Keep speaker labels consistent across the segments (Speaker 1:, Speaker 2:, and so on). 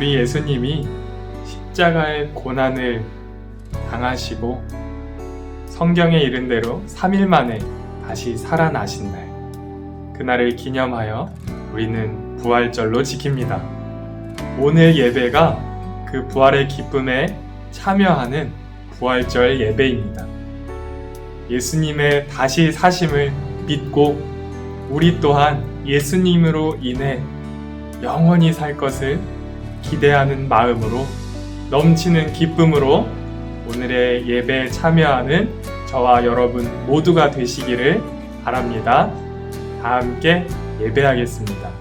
Speaker 1: 우리 예수님이 십자가의 고난을 당하시고 성경에 이른 대로 3일 만에 다시 살아나신 날, 그날을 기념하여 우리는 부활절로 지킵니다. 오늘 예배가 그 부활의 기쁨에 참여하는 부활절 예배입니다. 예수님의 다시 사심을 믿고 우리 또한 예수님으로 인해 영원히 살 것을 기대하는 마음으로 넘치는 기쁨으로 오늘의 예배에 참여하는 저와 여러분 모두가 되시기를 바랍니다. 다 함께 예배하겠습니다.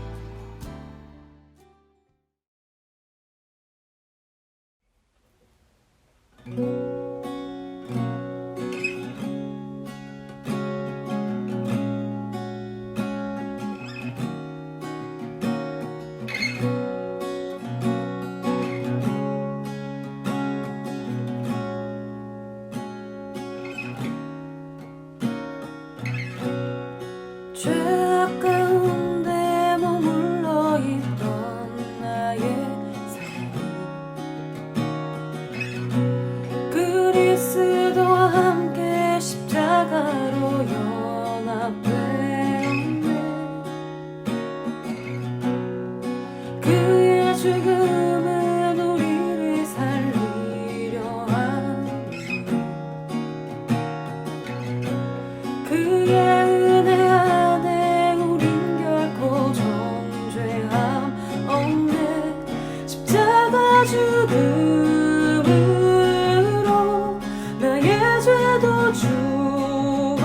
Speaker 2: 죄 가운데 머물러 있던 나의 삶이 그리스도와 함께 십자가로 연합되었네. 그의 죽음은 우리를 살리려 하니 그의 죽음으로 나의 죄도 죽었네.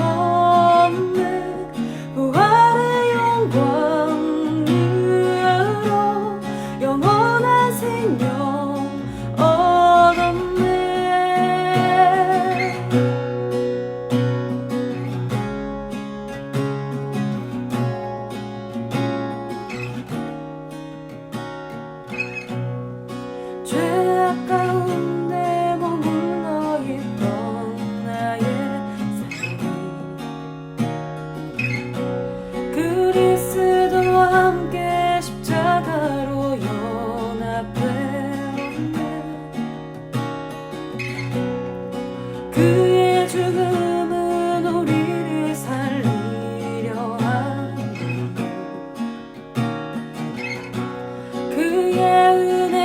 Speaker 2: 부활의 영광으로 영원한 생명 얻었네. 죄악 가운데 머물러 있던 나의 삶이 그리스도와 함께 십자가로 연합되었네. 그의 죽음은 우리를 살리려 하니 그의 은혜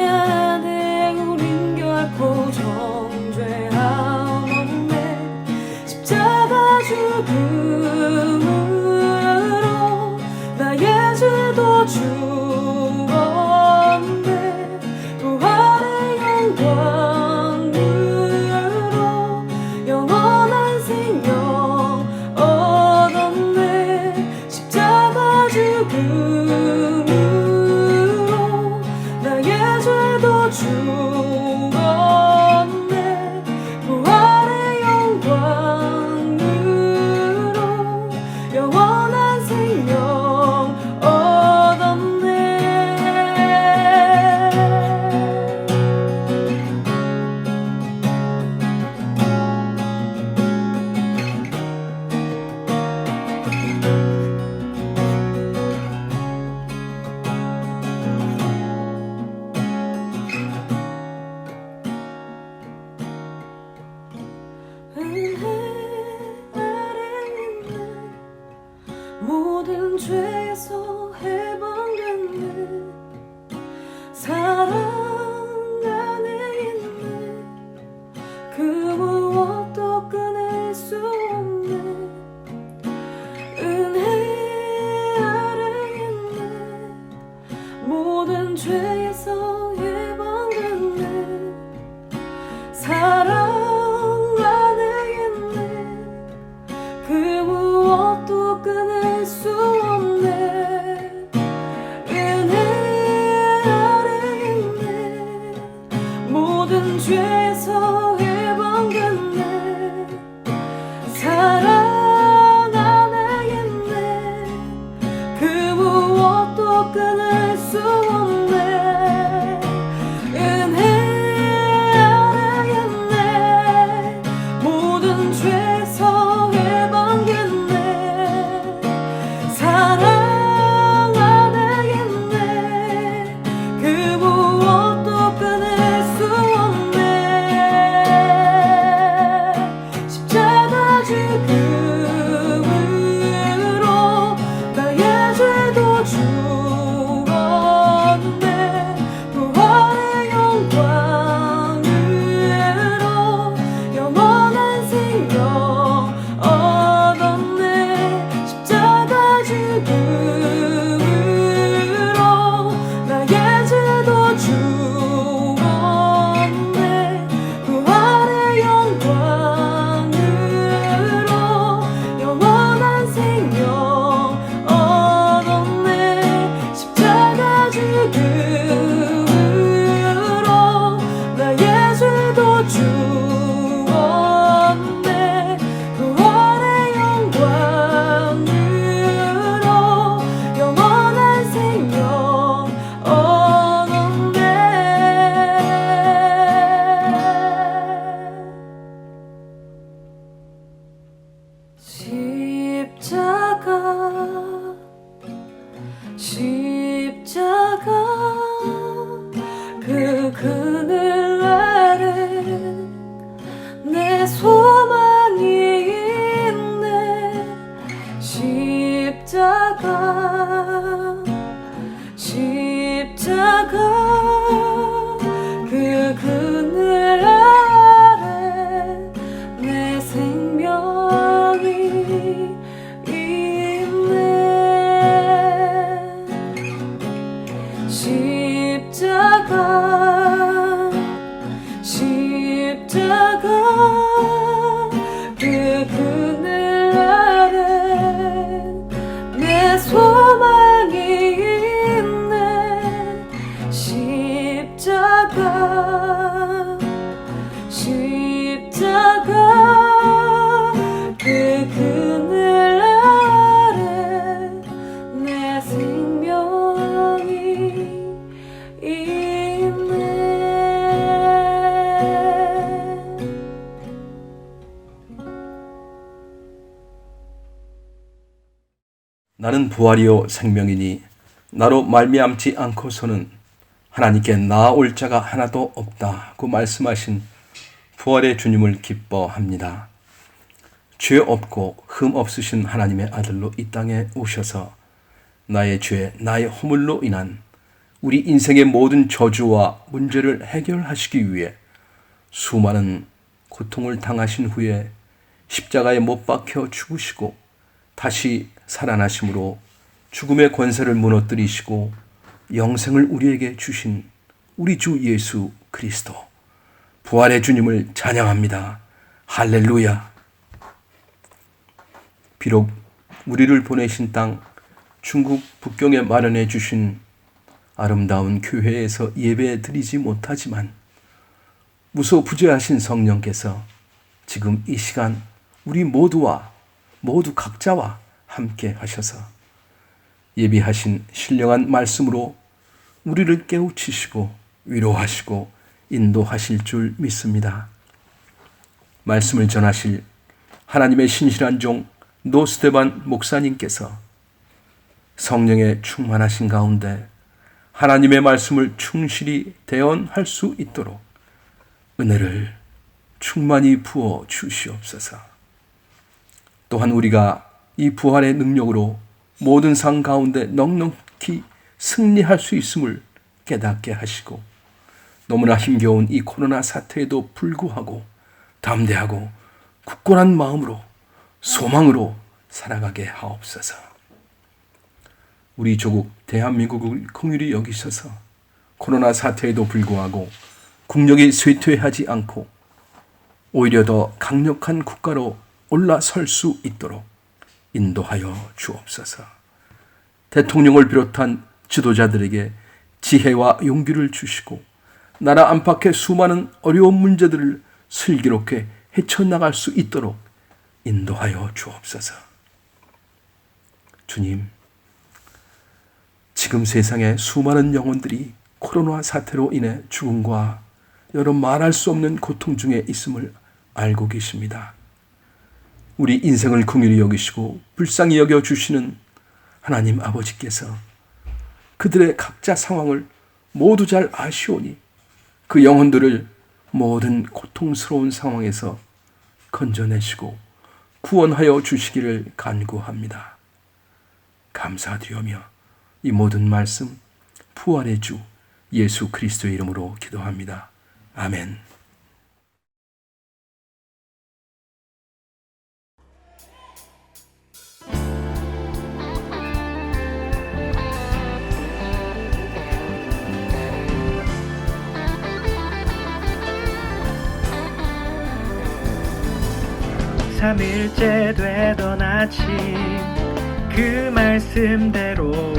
Speaker 2: 정죄함 없네. 십자가 죽음으로 나의 죄도 죽었네. 부활의 영광으로 영원한 생명 얻었네. 십자가 죽음으로 나의 죄도 죽었네. 부활의 영광으로 영원한 생명 얻었네. 은혜 아래 있네. 모든 죄에서 해방됐네. 사랑 안에 있네. 그 무엇도 끊을 수 없네. 은혜 아래 있네. 모든 죄에서 해방됐네. 사랑 그 무엇도 끊을 수 없네. 은혜 아래 있네. 모든 죄에서 해방됐네. 사랑 안에 있네. 그 무엇도 끊을 수 없네. 은혜 아래 있네. 모든 죄에서 사랑 안에 있네. 그 무엇도 십자가 그 그늘 아래 내 소망이 있네. 십자가 그 그늘 아래 내 생명이 있네.
Speaker 3: 나는 부활이요 생명이니 나로 말미암지 않고서는 하나님께 나아올 자가 하나도 없다고 말씀하신 부활의 주님을 기뻐합니다. 죄 없고 흠 없으신 하나님의 아들로 이 땅에 오셔서 나의 죄, 나의 허물로 인한 우리 인생의 모든 저주와 문제를 해결하시기 위해 수많은 고통을 당하신 후에 십자가에 못 박혀 죽으시고 다시 살아나심으로 죽음의 권세를 무너뜨리시고 영생을 우리에게 주신 우리 주 예수 그리스도 부활의 주님을 찬양합니다. 할렐루야. 비록 우리를 보내신 땅 중국 북경에 마련해 주신 아름다운 교회에서 예배 드리지 못하지만 무소부재하신 성령께서 지금 이 시간 우리 모두 각자와 함께 하셔서 예비하신 신령한 말씀으로 우리를 깨우치시고 위로하시고 인도하실 줄 믿습니다. 말씀을 전하실 하나님의 신실한 종 노스테반 목사님께서 성령에 충만하신 가운데 하나님의 말씀을 충실히 대언할 수 있도록 은혜를 충만히 부어 주시옵소서. 또한 우리가 이 부활의 능력으로 모든 상 가운데 넉넉히 승리할 수 있음을 깨닫게 하시고 너무나 힘겨운 이 코로나 사태에도 불구하고 담대하고 굳건한 마음으로 소망으로 살아가게 하옵소서. 우리 조국 대한민국을 긍휼히 여기셔서 코로나 사태에도 불구하고 국력이 쇠퇴하지 않고 오히려 더 강력한 국가로 올라설 수 있도록 인도하여 주옵소서. 대통령을 비롯한 지도자들에게 지혜와 용기를 주시고 나라 안팎의 수많은 어려운 문제들을 슬기롭게 헤쳐나갈 수 있도록 인도하여 주옵소서. 주님, 지금 세상에 수많은 영혼들이 코로나 사태로 인해 죽음과 여러 말할 수 없는 고통 중에 있음을 알고 계십니다. 우리 인생을 긍휼히 여기시고 불쌍히 여겨주시는 하나님 아버지께서 그들의 각자 상황을 모두 잘 아시오니 그 영혼들을 모든 고통스러운 상황에서 건져내시고 구원하여 주시기를 간구합니다. 감사드리며 이 모든 말씀 부활의 주 예수 그리스도의 이름으로 기도합니다. 아멘.
Speaker 4: 삼일째 되던 아침 그 말씀대로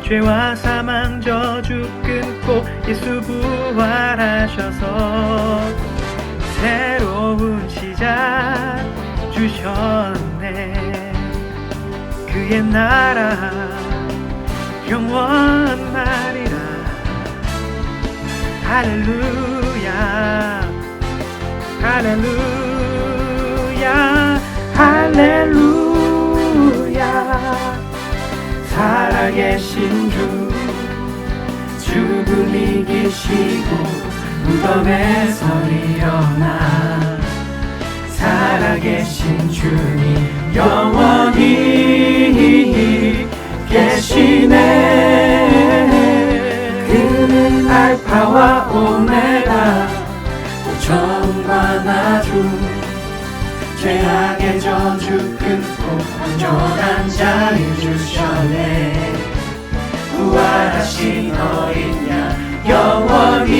Speaker 4: 죄와 사망 저주 끊고 예수 부활하셔서 새로운 시작 주셨네. 그의 나라 영원하리라. 할렐루야 할렐루야 할렐루야. 살아계신 주 죽음 이기시고 무덤에서 일어나 살아계신 주님 영원히 계시네. 그는 알파와 오메가 처음과 나중 죄악의 저주 끊고 온전한 자유 주셨네. 부활하신 어린 양 영원히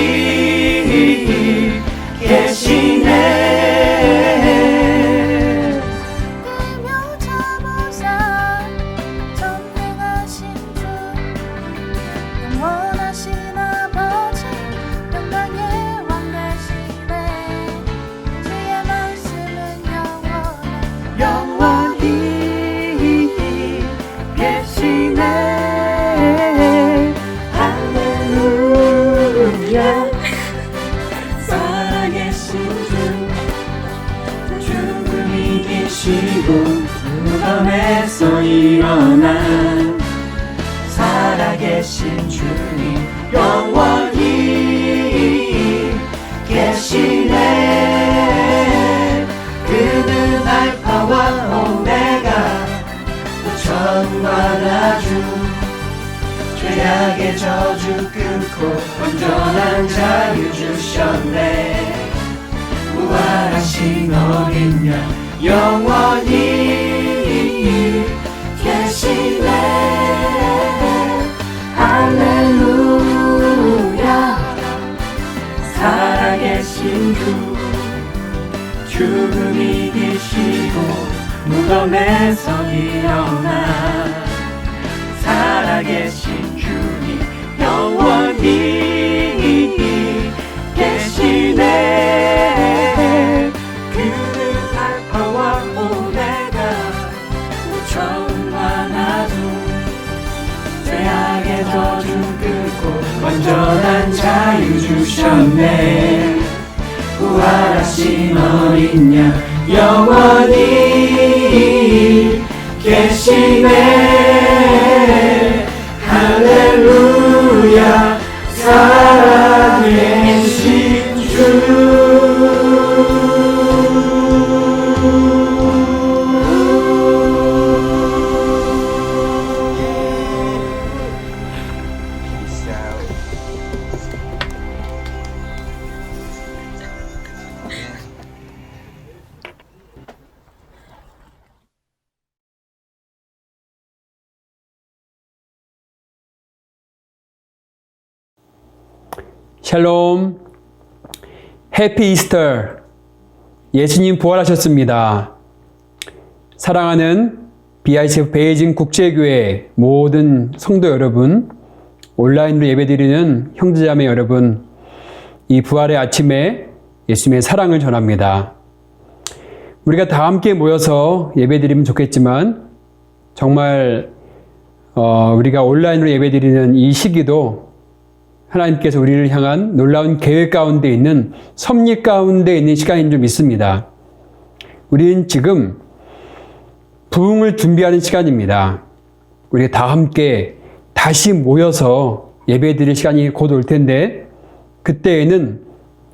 Speaker 4: 이기시고 무덤에서 일어난 살아계신 주님 영원히 계시네. 그는 알파와 오메가 처음과 나중 죄악의 저주 끊고 온전한 자유 주셨네. 부활하신 어린 양 영원히 계시네. 할렐루야. 살아계신 주 죽음 이기시고 무덤에서 일어나 살아계신 주님 영원히 계시네. 그는 알파와 오메가 처음과 나중 죄악의 저주 끊고 완전한 자유 주셨네. 부활하신 어린 양 영원히 계시네. 할렐루야. 살아계신 주.
Speaker 5: 샬롬, 해피 이스터. 예수님 부활하셨습니다. 사랑하는 BICF 베이징 국제교회 모든 성도 여러분, 온라인으로 예배드리는 형제자매 여러분, 이 부활의 아침에 예수님의 사랑을 전합니다. 우리가 다 함께 모여서 예배드리면 좋겠지만 정말 우리가 온라인으로 예배드리는 이 시기도 하나님께서 우리를 향한 놀라운 계획 가운데 있는 섭리 가운데 있는 시간이 좀 있습니다. 우리는 지금 부흥을 준비하는 시간입니다. 우리 다 함께 다시 모여서 예배드릴 시간이 곧 올 텐데 그때에는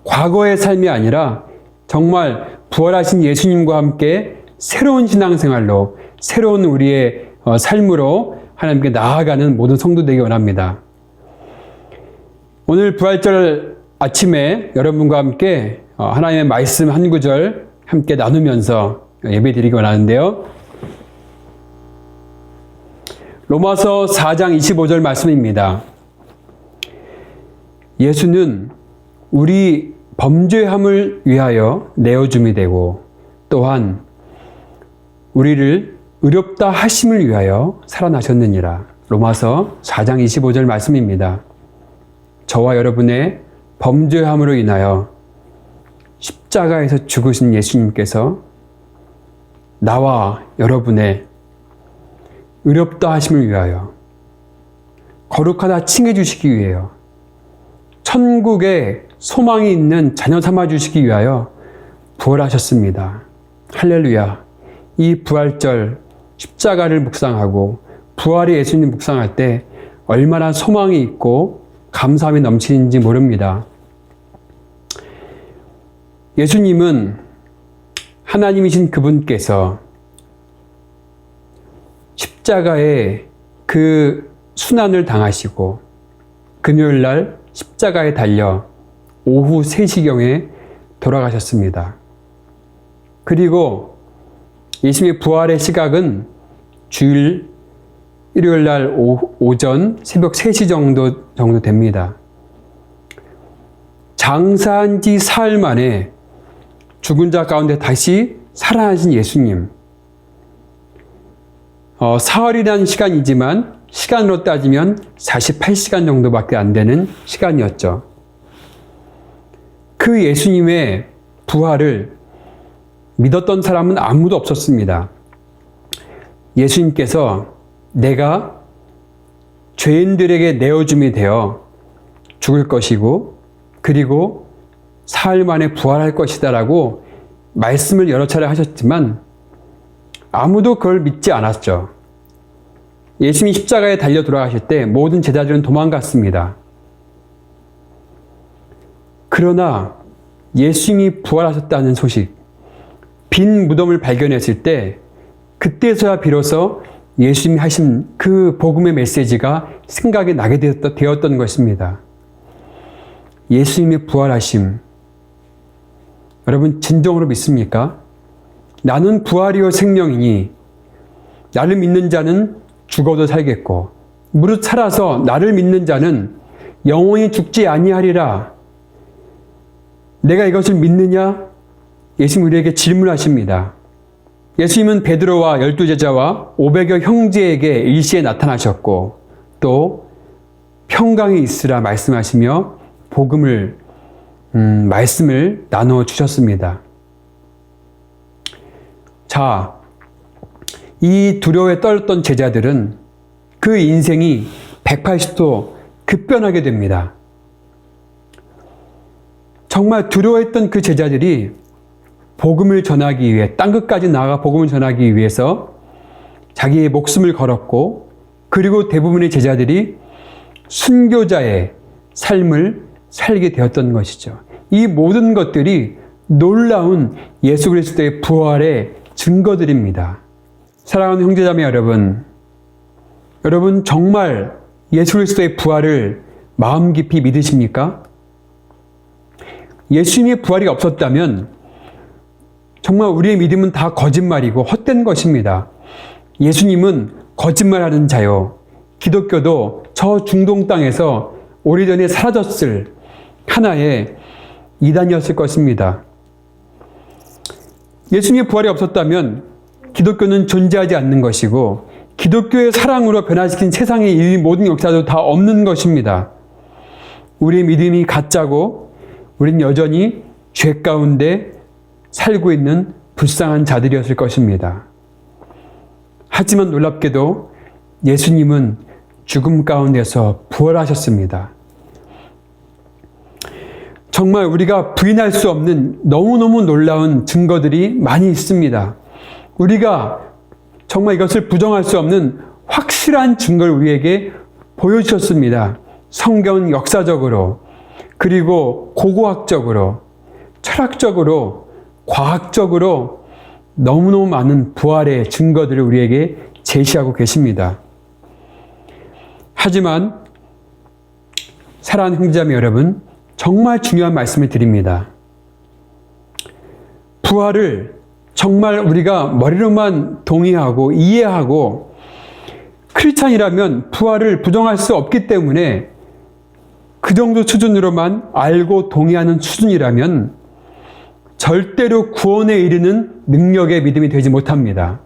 Speaker 5: 과거의 삶이 아니라 정말 부활하신 예수님과 함께 새로운 신앙생활로 새로운 우리의 삶으로 하나님께 나아가는 모든 성도 되기 원합니다. 오늘 부활절 아침에 여러분과 함께 하나님의 말씀 한 구절 함께 나누면서 예배드리기 원하는데요. 로마서 4장 25절 말씀입니다. 예수는 우리 범죄함을 위하여 내어줌이 되고 또한 우리를 의롭다 하심을 위하여 살아나셨느니라. 로마서 4장 25절 말씀입니다. 저와 여러분의 범죄함으로 인하여 십자가에서 죽으신 예수님께서 나와 여러분의 의롭다 하심을 위하여 거룩하다 칭해 주시기 위하여 천국에 소망이 있는 자녀 삼아 주시기 위하여 부활하셨습니다. 할렐루야. 이 부활절 십자가를 묵상하고 부활의 예수님 묵상할 때 얼마나 소망이 있고 감사함이 넘치는지 모릅니다. 예수님은 하나님이신 그분께서 십자가에 그 순환을 당하시고 금요일날 십자가에 달려 오후 3시경에 돌아가셨습니다. 그리고 예수님의 부활의 시각은 주일 일요일날 오전 새벽 3시 정도 됩니다. 장사한 지 사흘 만에 죽은 자 가운데 다시 살아나신 예수님. 사흘이라는 시간이지만 시간으로 따지면 48시간 정도밖에 안 되는 시간이었죠. 그 예수님의 부활을 믿었던 사람은 아무도 없었습니다. 예수님께서 내가 죄인들에게 내어줌이 되어 죽을 것이고 그리고 사흘 만에 부활할 것이다 라고 말씀을 여러 차례 하셨지만 아무도 그걸 믿지 않았죠. 예수님이 십자가에 달려 돌아가실 때 모든 제자들은 도망갔습니다. 그러나 예수님이 부활하셨다는 소식, 빈 무덤을 발견했을 때 그때서야 비로소 예수님이 하신 그 복음의 메시지가 생각이 나게 되었던 것입니다. 예수님의 부활하심, 여러분 진정으로 믿습니까? 나는 부활이요 생명이니 나를 믿는 자는 죽어도 살겠고 무릇 살아서 나를 믿는 자는 영원히 죽지 아니하리라. 내가 이것을 믿느냐? 예수님 우리에게 질문하십니다. 예수님은 베드로와 12제자와 500여 형제에게 일시에 나타나셨고 또 평강이 있으라 말씀하시며 말씀을 나누어 주셨습니다. 자, 이 두려움에 떨었던 제자들은 그 인생이 180도 급변하게 됩니다. 정말 두려워했던 그 제자들이 복음을 전하기 위해 땅끝까지 나아가 복음을 전하기 위해서 자기의 목숨을 걸었고 그리고 대부분의 제자들이 순교자의 삶을 살게 되었던 것이죠. 이 모든 것들이 놀라운 예수 그리스도의 부활의 증거들입니다. 사랑하는 형제자매 여러분, 여러분 정말 예수 그리스도의 부활을 마음 깊이 믿으십니까? 예수님의 부활이 없었다면 정말 우리의 믿음은 다 거짓말이고 헛된 것입니다. 예수님은 거짓말하는 자요. 기독교도 저 중동 땅에서 오래전에 사라졌을 하나의 이단이었을 것입니다. 예수님의 부활이 없었다면 기독교는 존재하지 않는 것이고 기독교의 사랑으로 변화시킨 세상의 이 모든 역사도 다 없는 것입니다. 우리의 믿음이 가짜고 우린 여전히 죄 가운데 살고 있는 불쌍한 자들이었을 것입니다. 하지만 놀랍게도 예수님은 죽음 가운데서 부활하셨습니다. 정말 우리가 부인할 수 없는 너무너무 놀라운 증거들이 많이 있습니다. 우리가 정말 이것을 부정할 수 없는 확실한 증거를 우리에게 보여주셨습니다. 성경은 역사적으로, 그리고 고고학적으로, 철학적으로, 과학적으로 너무너무 많은 부활의 증거들을 우리에게 제시하고 계십니다. 하지만 사랑하는 형제자매 여러분, 정말 중요한 말씀을 드립니다. 부활을 정말 우리가 머리로만 동의하고 이해하고 크리스찬이라면 부활을 부정할 수 없기 때문에 그 정도 수준으로만 알고 동의하는 수준이라면 절대로 구원에 이르는 능력의 믿음이 되지 못합니다.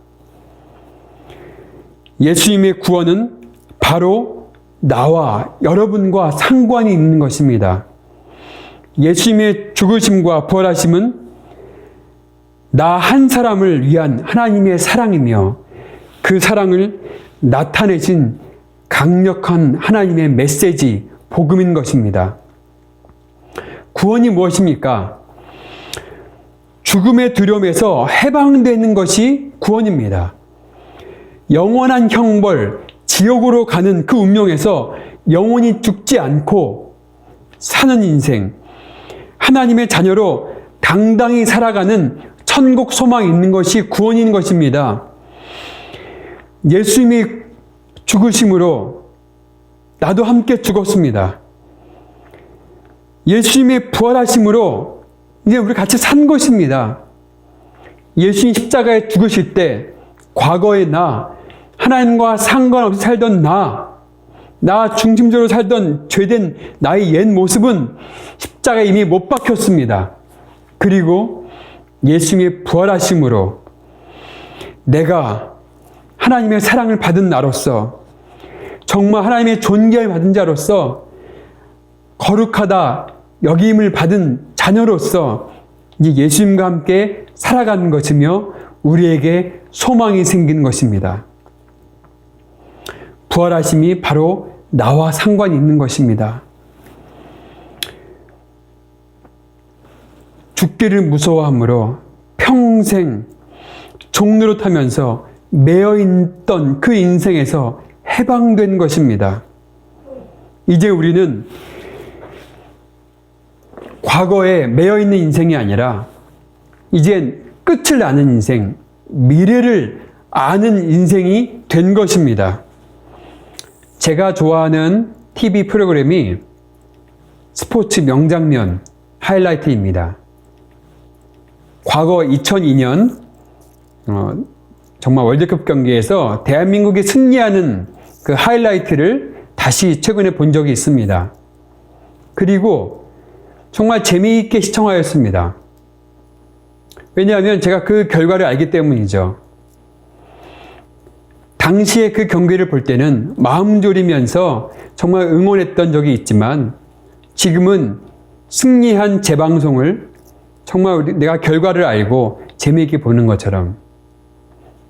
Speaker 5: 예수님의 구원은 바로 나와 여러분과 상관이 있는 것입니다. 예수님의 죽으심과 부활하심은 나 한 사람을 위한 하나님의 사랑이며 그 사랑을 나타내신 강력한 하나님의 메시지, 복음인 것입니다. 구원이 무엇입니까? 죽음의 두려움에서 해방되는 것이 구원입니다. 영원한 형벌, 지옥으로 가는 그 운명에서 영원히 죽지 않고 사는 인생, 하나님의 자녀로 당당히 살아가는 천국 소망이 있는 것이 구원인 것입니다. 예수님이 죽으심으로 나도 함께 죽었습니다. 예수님의 부활하심으로 이제 우리 같이 산 것입니다. 예수님 십자가에 죽으실 때 과거의 나, 하나님과 상관없이 살던 나 중심적으로 살던 죄된 나의 옛 모습은 십자가에 이미 못 박혔습니다. 그리고 예수님의 부활하심으로 내가 하나님의 사랑을 받은 나로서, 정말 하나님의 존귀함을 받은 자로서, 거룩하다 여김을 받은 자녀로서 이제 예수님과 함께 살아가는 것이며 우리에게 소망이 생기는 것입니다. 부활하심이 바로 나와 상관이 있는 것입니다. 죽기를 무서워함으로 평생 종로로 타면서 매여있던 그 인생에서 해방된 것입니다. 이제 우리는 과거에 매여있는 인생이 아니라 이젠 끝을 아는 인생, 미래를 아는 인생이 된 것입니다. 제가 좋아하는 TV 프로그램이 스포츠 명장면 하이라이트입니다. 과거 2002년 정말 월드컵 경기에서 대한민국이 승리하는 그 하이라이트를 다시 최근에 본 적이 있습니다. 그리고 정말 재미있게 시청하였습니다. 왜냐하면 제가 그 결과를 알기 때문이죠. 당시에 그 경기를 볼 때는 마음 졸이면서 정말 응원했던 적이 있지만 지금은 승리한 재방송을 정말 내가 결과를 알고 재미있게 보는 것처럼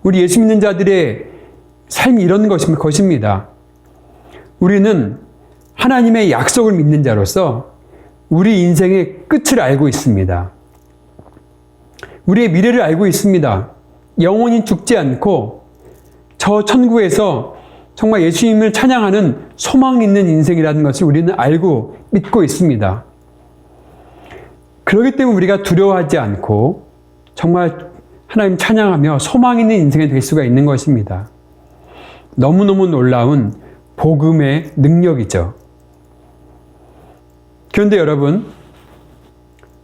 Speaker 5: 우리 예수 믿는 자들의 삶이 이런 것입니다. 우리는 하나님의 약속을 믿는 자로서 우리 인생의 끝을 알고 있습니다. 우리의 미래를 알고 있습니다. 영원히 죽지 않고 저 천국에서 정말 예수님을 찬양하는 소망 있는 인생이라는 것을 우리는 알고 믿고 있습니다. 그렇기 때문에 우리가 두려워하지 않고 정말 하나님 찬양하며 소망 있는 인생이 될 수가 있는 것입니다. 너무너무 놀라운 복음의 능력이죠. 그런데 여러분,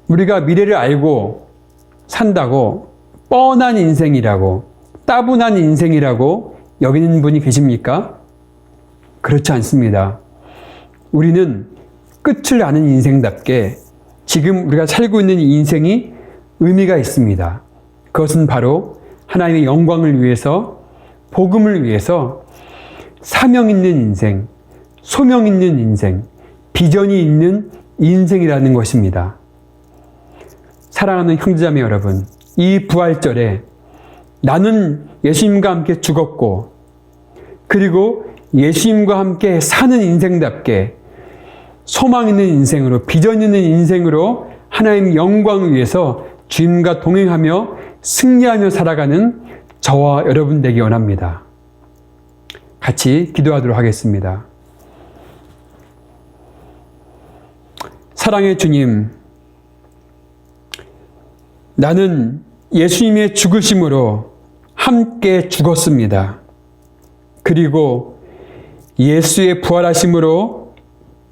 Speaker 5: 우리가 미래를 알고 산다고 뻔한 인생이라고 따분한 인생이라고 여기는 분이 계십니까? 그렇지 않습니다. 우리는 끝을 아는 인생답게 지금 우리가 살고 있는 이 인생이 의미가 있습니다. 그것은 바로 하나님의 영광을 위해서, 복음을 위해서 사명 있는 인생, 소명 있는 인생, 비전이 있는 인생이라는 것입니다. 사랑하는 형제자매 여러분, 이 부활절에 나는 예수님과 함께 죽었고 그리고 예수님과 함께 사는 인생답게 소망 있는 인생으로, 비전 있는 인생으로 하나님 영광을 위해서 주님과 동행하며 승리하며 살아가는 저와 여러분 되기 원합니다. 같이 기도하도록 하겠습니다. 사랑의 주님, 나는 예수님의 죽으심으로 함께 죽었습니다. 그리고 예수의 부활하심으로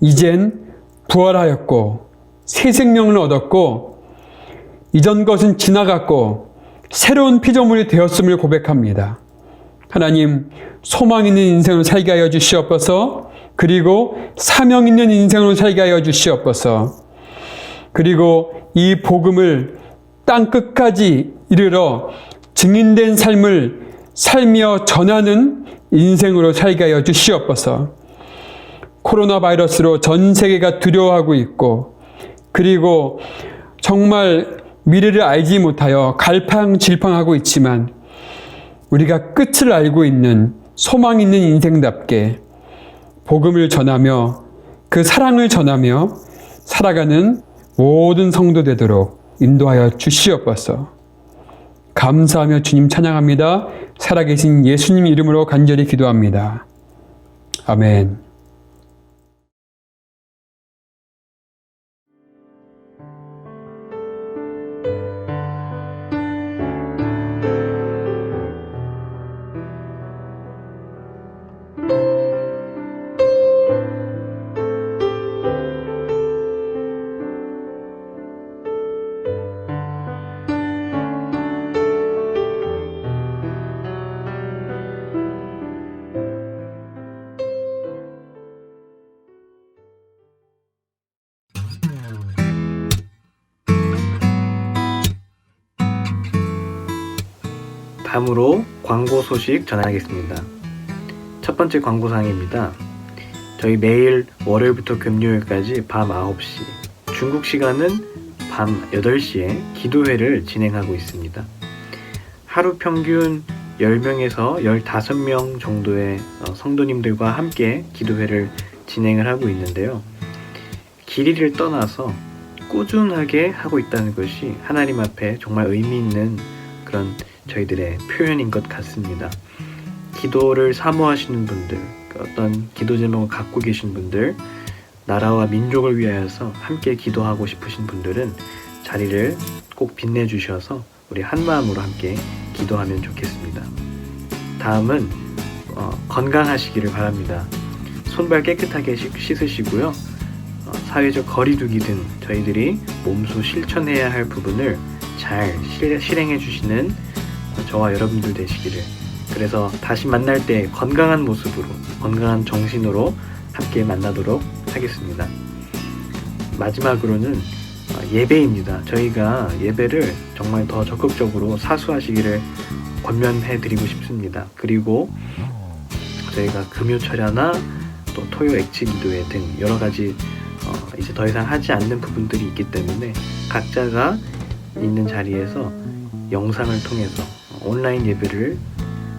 Speaker 5: 이젠 부활하였고 새 생명을 얻었고 이전 것은 지나갔고 새로운 피조물이 되었음을 고백합니다. 하나님, 소망 있는 인생으로 살게 하여 주시옵소서. 그리고 사명 있는 인생으로 살게 하여 주시옵소서. 그리고 이 복음을 땅 끝까지 이르러 증인된 삶을 살며 전하는 인생으로 살게 하여 주시옵소서. 코로나 바이러스로 전 세계가 두려워하고 있고 그리고 정말 미래를 알지 못하여 갈팡질팡하고 있지만 우리가 끝을 알고 있는 소망 있는 인생답게 복음을 전하며 그 사랑을 전하며 살아가는 모든 성도 되도록 인도하여 주시옵소서. 감사하며 주님 찬양합니다. 살아계신 예수님 이름으로 간절히 기도합니다. 아멘.
Speaker 6: 다음으로 광고 소식 전하겠습니다. 첫 번째 광고사항입니다. 저희 매일 월요일부터 금요일까지 밤 9시, 중국 시간은 밤 8시에 기도회를 진행하고 있습니다. 하루 평균 10명에서 15명 정도의 성도님들과 함께 기도회를 진행을 하고 있는데요. 길이를 떠나서 꾸준하게 하고 있다는 것이 하나님 앞에 정말 의미 있는 그런 저희들의 표현인 것 같습니다. 기도를 사모하시는 분들, 어떤 기도 제목을 갖고 계신 분들, 나라와 민족을 위하여서 함께 기도하고 싶으신 분들은 자리를 꼭 빛내주셔서 우리 한마음으로 함께 기도하면 좋겠습니다. 다음은 건강하시기를 바랍니다. 손발 깨끗하게 씻으시고요. 사회적 거리두기 등 저희들이 몸소 실천해야 할 부분을 잘 실행해 주시는 저와 여러분들 되시기를, 그래서 다시 만날 때 건강한 모습으로, 건강한 정신으로 함께 만나도록 하겠습니다. 마지막으로는 예배입니다. 저희가 예배를 정말 더 적극적으로 사수하시기를 권면해 드리고 싶습니다. 그리고 저희가 금요철야나 또 토요 액치 기도회 등 여러 가지 이제 더 이상 하지 않는 부분들이 있기 때문에 각자가 있는 자리에서 영상을 통해서 온라인 예배를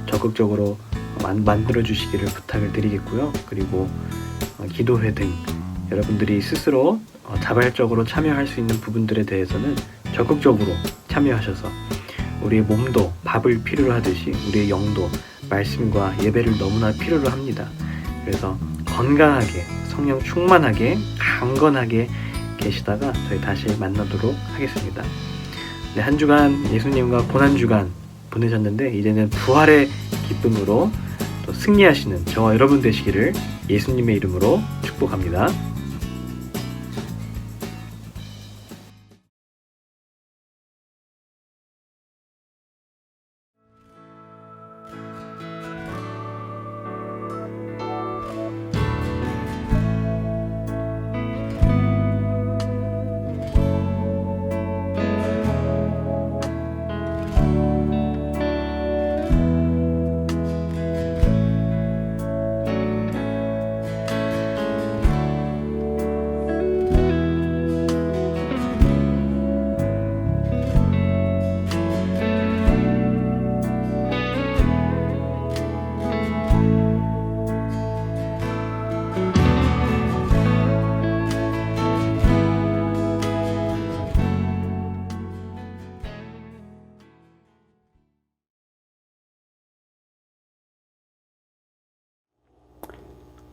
Speaker 6: 적극적으로 만들어 주시기를 부탁을 드리겠고요. 그리고 기도회 등 여러분들이 스스로 자발적으로 참여할 수 있는 부분들에 대해서는 적극적으로 참여하셔서 우리의 몸도 밥을 필요로 하듯이 우리의 영도 말씀과 예배를 너무나 필요로 합니다. 그래서 건강하게, 성령 충만하게, 강건하게 계시다가 저희 다시 만나도록 하겠습니다. 네, 한 주간 예수님과 고난 주간 보내셨는데 이제는 부활의 기쁨으로 또 승리하시는 저와 여러분 되시기를 예수님의 이름으로 축복합니다.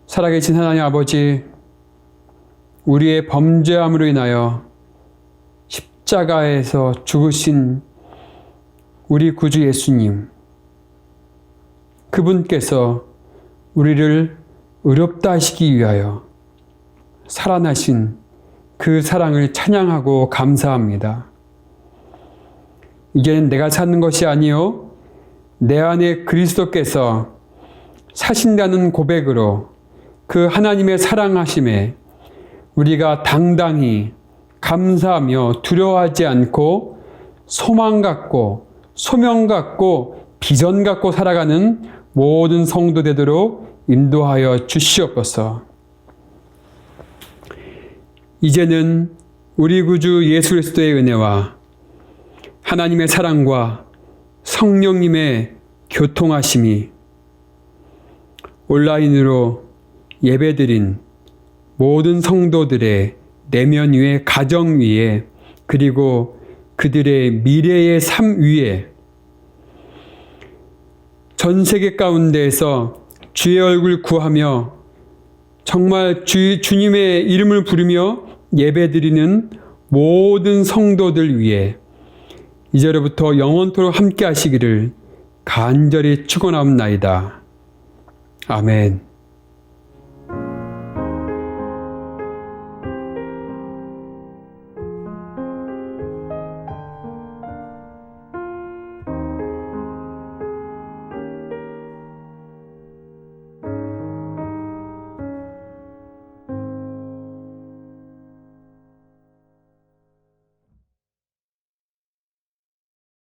Speaker 5: 살아계신 하나님 아버지, 우리의 범죄함으로 인하여 십자가에서 죽으신 우리 구주 예수님, 그분께서 우리를 의롭다 하시기 위하여 살아나신 그 사랑을 찬양하고 감사합니다. 이제는 내가 사는 것이 아니요 내 안에 그리스도께서 사신다는 고백으로 그 하나님의 사랑하심에 우리가 당당히 감사하며 두려워하지 않고 소망 갖고 소명 갖고 비전 갖고 살아가는 모든 성도 되도록 인도하여 주시옵소서. 이제는 우리 구주 예수 그리스도의 은혜와 하나님의 사랑과 성령님의 교통하심이 온라인으로 예배드린 모든 성도들의 내면 위에, 가정 위에, 그리고 그들의 미래의 삶 위에 전 세계 가운데에서 주의 얼굴 구하며 정말 주님의 이름을 부르며 예배드리는 모든 성도들 위해 이제로부터 영원토록 함께 하시기를 간절히 축원하옵나이다. 아멘.